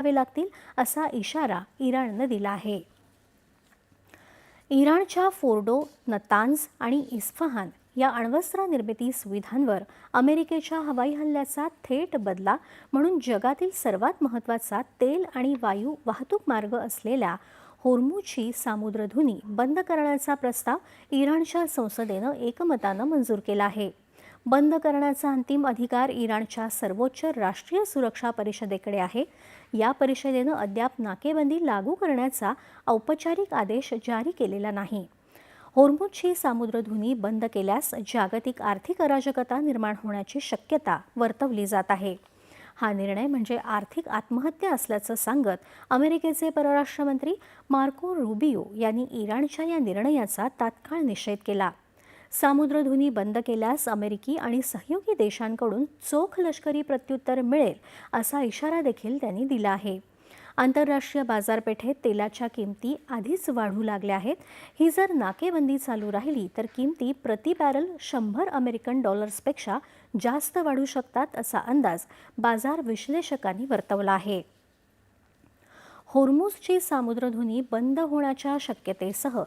करावे लागतील असा इशारा इराणने दिला आहे. इराणच्या फोर्डो, नतांज आणि इस्फहान या अण्वस्त्र निर्मिती सुविधांवर अमेरिकेच्या हवाई हल्ल्याचा थेट बदला म्हणून जगातील सर्वात महत्त्वाचा तेल आणि वायू वाहतूक मार्ग असलेल्या होर्मुझची सामुद्रधुनी बंद करण्याचा प्रस्ताव इराणच्या संसदेनं एकमतानं मंजूर केला आहे. बंद करण्याचा अंतिम अधिकार इराणच्या सर्वोच्च राष्ट्रीय सुरक्षा परिषदेकडे आहे. या परिषदेनं अद्याप नाकेबंदी लागू करण्याचा औपचारिक आदेश जारी केलेला नाही. होर्मुझची सामुद्रधुनी बंद केल्यास जागतिक आर्थिक अराजकता निर्माण होण्याची शक्यता वर्तवली जात आहे. हा निर्णय म्हणजे आर्थिक आत्महत्या असल्याचं सांगत अमेरिकेचे परराष्ट्र मंत्री मार्को रुबियो यांनी इराणच्या या निर्णयाचा तात्काळ निषेध केला. सामुद्रधुनी बंद केल्यास अमेरिकी आणि सहयोगी देशांकडून चोख लष्करी प्रत्युत्तर मिळेल असा इशारा देखील त्यांनी दिला आहे. आंतरराष्ट्रीय बाजारपेठेत तेलाच्या किमती आधीच वाढू लागल्या आहेत. ही जर नाकेबंदी चालू राहिली तर किमती प्रति बॅरल 100 अमेरिकन डॉलर्सपेक्षा जास्त वाढू शकतात असा अंदाज बाजार विश्लेषकांनी वर्तवला आहे. होर्मुझची सामुद्रधुनी बंद होण्याच्या शक्यतेसह